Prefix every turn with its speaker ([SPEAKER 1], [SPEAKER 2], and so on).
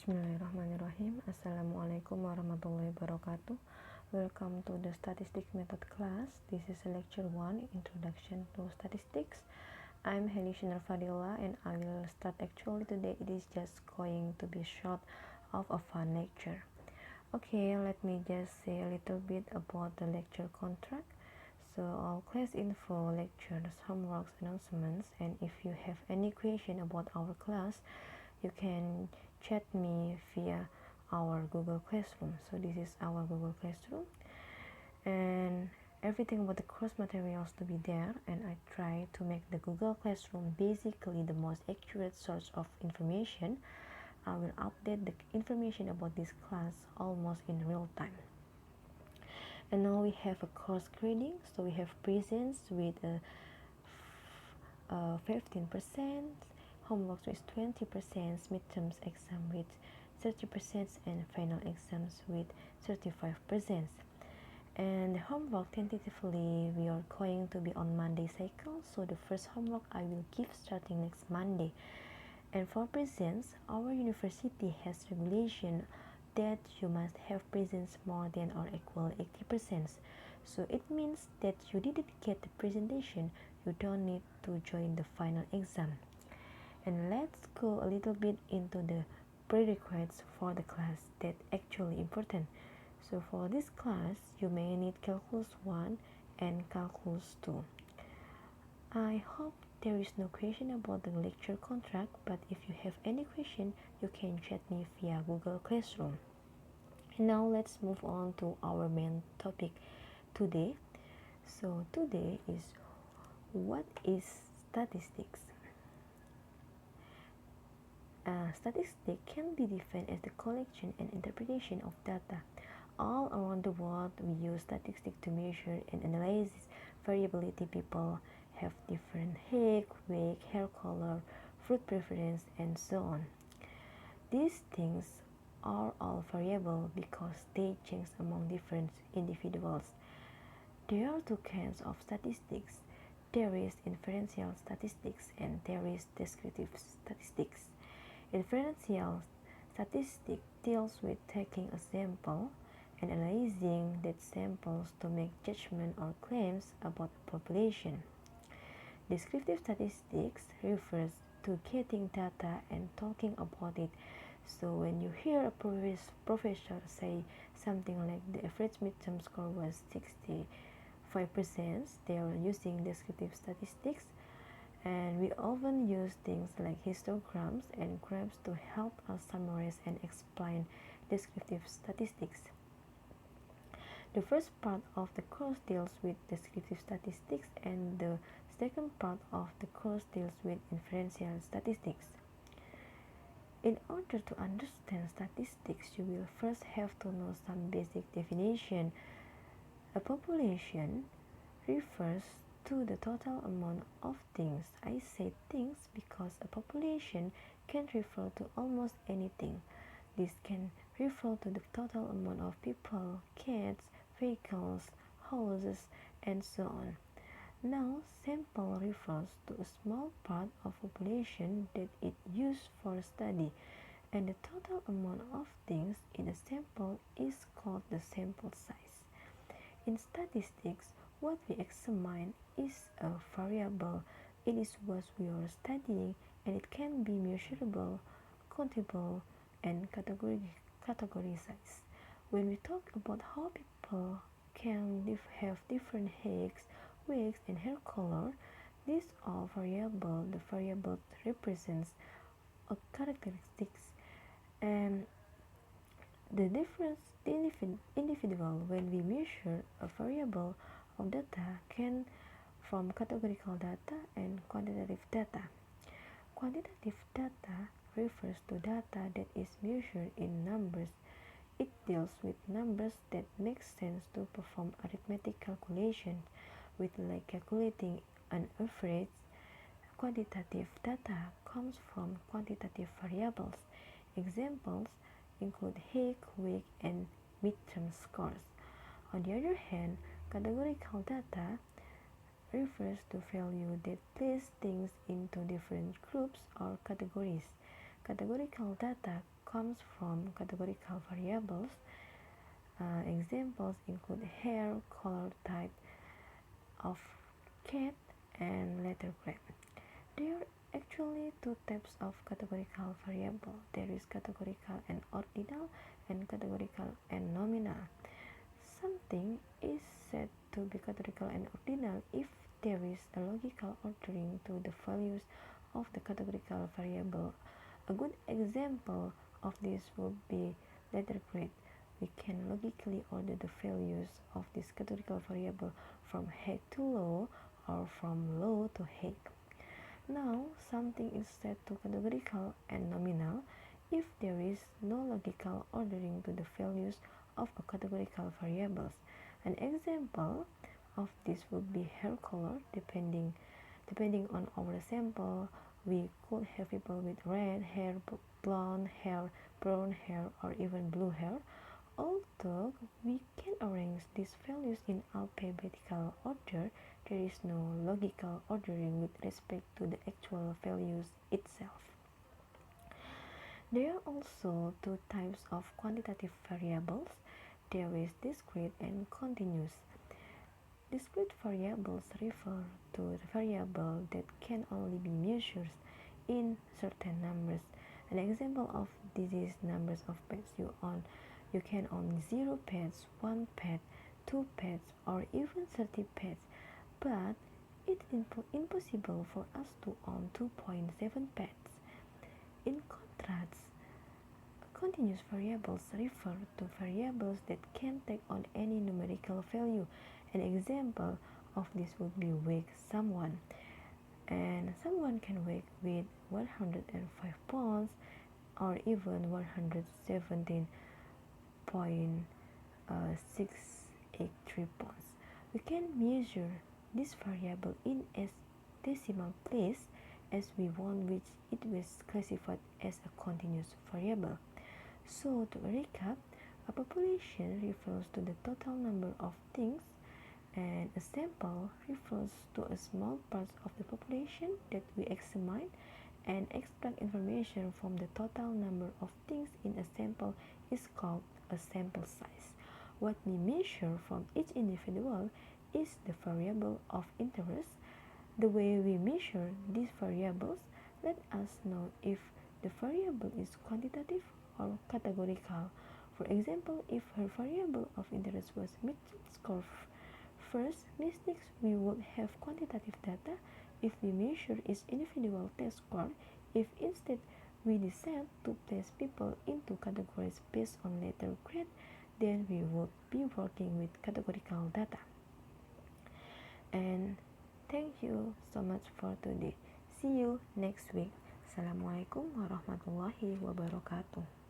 [SPEAKER 1] Bismillahirrahmanirrahim. Assalamualaikum warahmatullahi wabarakatuh. Welcome to the Statistics Method class. This is lecture 1, Introduction to Statistics. I'm Helisha Fadila and I will start actually today. It is just going to be short of a fun lecture. Okay, let me just say a little bit about the lecture contract. So our class info, lectures, homeworks, announcements, and if you have any question about our class, you can chat me via our Google Classroom. So this is our Google Classroom, and everything about the course materials to be there, and I try to make the Google Classroom basically the most accurate source of information. I will update the information about this class almost in real time. And now we have a course grading. So we have presents with 15%, homeworks with 20%, midterms exam with 30%, and final exams with 35%. And the homework tentatively we are going to be on Monday cycle. So the first homework I will give starting next Monday. And for presents, our university has regulation that you must have presents more than or equal 80%. So it means that you didn't get the presentation, you don't need to join the final exam. And let's go a little bit into the prerequisites for the class that actually important. So for this class, you may need Calculus 1 and Calculus 2. I hope there is no question about the lecture contract, but if you have any question, you can chat me via Google Classroom. And now let's move on to our main topic today. So today is, what is statistics? Statistics can be defined as the collection and interpretation of data. All around the world, we use statistics to measure and analyze variability. People have different height, weight, hair color, food preference, and so on. These things are all variable because they change among different individuals. There are two kinds of statistics. There is inferential statistics and there is descriptive statistics. Inferential statistics deals with taking a sample and analyzing that samples to make judgment or claims about a population. Descriptive statistics refers to getting data and talking about it. So when you hear a professor say something like the average midterm score was 65%, they are using descriptive statistics. And we often use things like histograms and graphs to help us summarize and explain descriptive statistics. The first part of the course deals with descriptive statistics, and the second part of the course deals with inferential statistics. In order to understand statistics, you will first have to know some basic definition. A population refers to the total amount of things. I say things because a population can refer to almost anything. This can refer to the total amount of people, cats, vehicles, houses, and so on. Now, sample refers to a small part of population that is used for study, and the total amount of things in a sample is called the sample size. In statistics, what we examine is a variable. It is what we are studying, and it can be measurable, countable, and categorized. When we talk about how people can have different heights, weights, and hair color, these are variable. The variable represents a characteristics, and the difference individual when we measure a variable of data can from categorical data and quantitative data. Quantitative data refers to data that is measured in numbers. It deals with numbers that make sense to perform arithmetic calculations with, like calculating an average. Quantitative data comes from quantitative variables. Examples include height, weight, and midterm scores. On the other hand, categorical data refers to value that place things into different groups or categories. Categorical data comes from categorical variables. Examples include hair, color, type of cat, and letter grade. There are actually two types of categorical variable. There is categorical and ordinal and categorical and nominal. Something is said to be categorical and ordinal if there is a logical ordering to the values of the categorical variable. A good example of this would be letter grade. We can logically order the values of this categorical variable from high to low or from low to high. Now, something is set to categorical and nominal if there is no logical ordering to the values of a categorical variables. An example of this would be hair color. Depending on our sample, we could have people with red hair, blonde hair, brown hair, or even blue hair. Although we can arrange these values in alphabetical order, there is no logical ordering with respect to the actual values itself. There are also two types of quantitative variables. There is discrete and continuous. Discrete variables refer to the variable that can only be measured in certain numbers. An example of this is numbers of pets you own. You can own 0 pets, 1 pet, 2 pets, or even 30 pets, but it's impossible for us to own 2.7 pets. In contrast, continuous variables refer to variables that can take on any numerical value. An example of this would be weigh someone, and someone can weigh with 105 pounds or even 117.683 pounds. We can measure this variable in a decimal place as we want, which it was classified as a continuous variable. So to recap, a population refers to the total number of things, and a sample refers to a small part of the population that we examine and extract information from the total number of things in a sample is called a sample size. What we measure from each individual is the variable of interest. The way we measure these variables let us know if the variable is quantitative or categorical. For example, if her variable of interest was midterm score first mistakes, we would have quantitative data if we measure each individual test score. If instead we decide to place people into categories based on letter grade, then we would be working with categorical data. And thank you so much for today. See you next week. Assalamualaikum warahmatullahi wabarakatuh.